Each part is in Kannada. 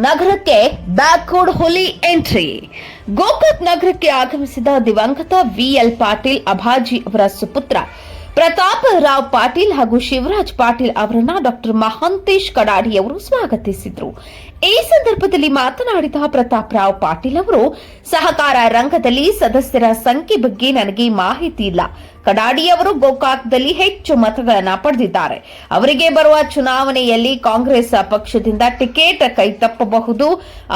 ನಗರಕ್ಕೆ ಬ್ಯಾಕ್ವರ್ಡ್ ಹುಲಿ ಎಂಟ್ರಿ. ಗೋಕಾಕ್ ನಗರಕ್ಕೆ ಆಗಮಿಸಿದ ದಿವಂಗತ ವಿಎಲ್ ಪಾಟೀಲ್ ಅಭಾಜಿ ಅವರ ಸುಪುತ್ರ ಪ್ರತಾಪ್ ರಾವ್ ಪಾಟೀಲ್ ಹಾಗೂ ಶಿವರಾಜ್ ಪಾಟೀಲ್ ಅವರನ್ನ ಡಾಕ್ಟರ್ ಮಹಾಂತೇಶ್ ಕಡಾಡಿ ಅವರು ಸ್ವಾಗತಿಸಿದರು. ಈ ಸಂದರ್ಭದಲ್ಲಿ ಮಾತನಾಡಿದ ಪ್ರತಾಪ್ ರಾವ್ ಪಾಟೀಲ್ ಅವರು, ಸಹಕಾರ ರಂಗದಲ್ಲಿ ಸದಸ್ಯರ ಸಂಖ್ಯೆ ಬಗ್ಗೆ ನನಗೆ ಮಾಹಿತಿ ಇಲ್ಲ. ಕಡಾಡಿ ಅವರು ಗೋಕಾಕ್ದಲ್ಲಿ ಹೆಚ್ಚು ಮತಗಳನ್ನು ಪಡೆದಿದ್ದಾರೆ. ಅವರಿಗೆ ಬರುವ ಚುನಾವಣೆಯಲ್ಲಿ ಕಾಂಗ್ರೆಸ್ ಪಕ್ಷದಿಂದ ಟಿಕೆಟ್ ಕೈತಪ್ಪಬಹುದು.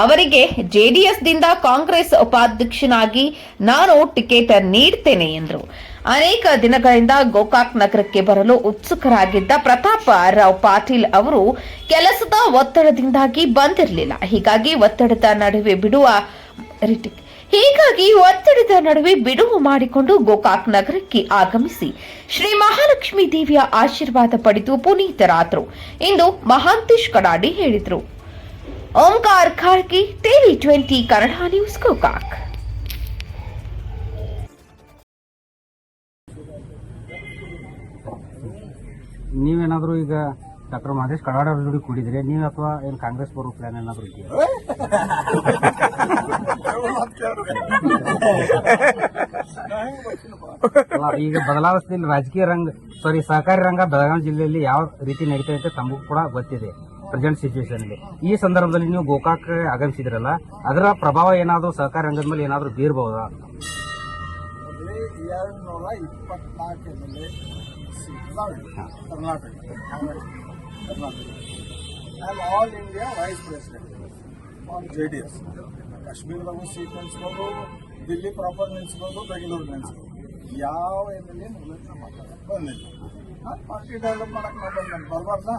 ಅವರಿಗೆ ಜೆಡಿಎಸ್ದಿಂದ ಕಾಂಗ್ರೆಸ್ ಉಪಾಧ್ಯಕ್ಷನಾಗಿ ನಾನು ಟಿಕೆಟ್ ನೀಡುತ್ತೇನೆ ಎಂದರು. ಅನೇಕ ದಿನಗಳಿಂದ ಗೋಕಾಕ್ ನಗರಕ್ಕೆ ಬರಲು ಉತ್ಸುಕರಾಗಿದ್ದ ಪ್ರತಾಪ್ ರಾವ್ ಪಾಟೀಲ್ ಅವರು ಕೆಲಸದ ಒತ್ತಡದಿಂದಾಗಿ ಬಂದಿರಲಿಲ್ಲ. ಹೀಗಾಗಿ ಒತ್ತಡದ ನಡುವೆ ಬಿಡುವು ಮಾಡಿಕೊಂಡು ಗೋಕಾಕ್ ನಗರಕ್ಕೆ ಆಗಮಿಸಿ ಶ್ರೀ ಮಹಾಲಕ್ಷ್ಮೀ ದೇವಿಯ ಆಶೀರ್ವಾದ ಪಡೆದು ಪುನೀತರಾದರು ಎಂದು ಮಹಾಂತೇಶ್ ಕಡಾಡಿ ಹೇಳಿದರು. ಓಂಕಾರ ಖಾರ್ಗೆ, ಟಿವಿ 20 ಕನ್ನಡ ನ್ಯೂಸ್, ಗೋಕಾಕ್. ನೀವೇನಾದ್ರೂ ಈಗ ಡಾಕ್ಟರ್ ಮಹೇಶ್ ಕಡಾಡಿ ಅವ್ರ ಜೋಡಿ ಕೂಡಿದ್ರೆ ನೀವು ಅಥವಾ ಏನು ಕಾಂಗ್ರೆಸ್ ಬರೋ ಪ್ಲಾನ್ ಏನಾದ್ರು ಇದೆಯಾ? ಈಗ ಬದಲಾವಣೆ ರಾಜಕೀಯ ಸಹಕಾರಿ ರಂಗ ಬೆಳಗಾವಿ ಜಿಲ್ಲೆಯಲ್ಲಿ ಯಾವ ರೀತಿ ನಡೀತಾ ಇದೆ ತಮಗೂ ಕೂಡ ಗೊತ್ತಿದೆ. ಪ್ರೆಸೆಂಟ್ ಸಿಚುವೇಶನ್ ಅಲ್ಲಿ ಈ ಸಂದರ್ಭದಲ್ಲಿ ನೀವು ಗೋಕಾಕ್ ಆಗಮಿಸಿದ್ರಲ್ಲ, ಅದರ ಪ್ರಭಾವ ಏನಾದ್ರು ಸಹಕಾರಿ ರಂಗದ ಮೇಲೆ ಏನಾದ್ರು ಬೀರಬಹುದಾ? 224 Karnataka. I am all India Vice President on JDS. ಕಾಶ್ಮೀರದಾಗೂ ಸೀಟ್ ನೆನೆಸ್ಬೋದು, ದಿಲ್ಲಿ ಪ್ರಾಪರ್ ನೆನೆಸ್ಬೋದು, ಬೆಂಗಳೂರು ನೆನೆಸ್ಬೋದು. ಯಾವ ಎಮ್ಎಲ್ಎ ಮಾತಾಡೋಕೆ ಬಂದಿಲ್ಲ. ಪಾರ್ಟಿ ಡೆವಲಪ್ ಮಾಡಕ್ಕೆ ನಾವು ಬಂದ ಬರ್ಬಾರ್ದಾ?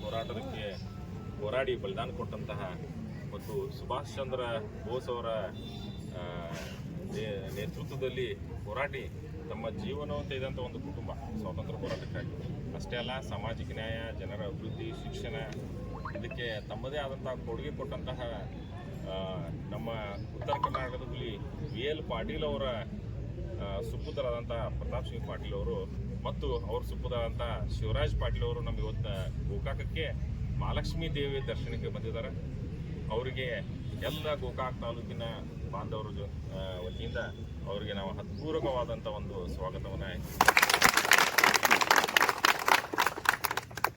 ಹೋರಾಟಕ್ಕೆ ಹೋರಾಡಿ ಬಲಿದಾನ ಕೊಟ್ಟಂತಹ ಮತ್ತು ಸುಭಾಷ್ ಚಂದ್ರ ಬೋಸ್ ಅವರ ನೇತೃತ್ವದಲ್ಲಿ ಹೋರಾಡಿ ತಮ್ಮ ಜೀವನವನ್ನು ತೆಗೆದಂಥ ಒಂದು ಕುಟುಂಬ ಸ್ವಾತಂತ್ರ್ಯ ಹೋರಾಟಕ್ಕಾಗಿ. ಅಷ್ಟೇ ಅಲ್ಲ, ಸಾಮಾಜಿಕ ನ್ಯಾಯ, ಜನರ ಅಭಿವೃದ್ಧಿ, ಶಿಕ್ಷಣ ಇದಕ್ಕೆ ತಮ್ಮದೇ ಆದಂಥ ಕೊಡುಗೆ ಕೊಟ್ಟಂತಹ ನಮ್ಮ ಉತ್ತರ ಕರ್ನಾಟಕದ ಹುಲಿ ವಿಎಲ್ ಪಾಟೀಲ್ ಅವರ ಸುಪುತ್ರರಾದಂಥ ಪ್ರತಾಪ್ ಸಿಂಗ್ ಪಾಟೀಲ್ ಅವರು ಮತ್ತು ಅವ್ರ ಸುಪುತ್ರರಾದಂಥ ಶಿವರಾಜ್ ಪಾಟೀಲ್ ಅವರು ನಮ್ಮ ಇವತ್ತು ಗೋಕಾಕಕ್ಕೆ ಮಹಾಲಕ್ಷ್ಮೀ ದೇವಿ ದರ್ಶನಕ್ಕೆ ಬಂದಿದ್ದಾರೆ. ಅವರಿಗೆ ಎಲ್ಲ ಗೋಕಾಕ್ ತಾಲೂಕಿನ ಬಾಂಧವರ ವತಿಯಿಂದ ಅವರಿಗೆ ನಾವು ಹೃತ್ಪೂರ್ವಕವಾದಂಥ ಒಂದು ಸ್ವಾಗತವನ್ನು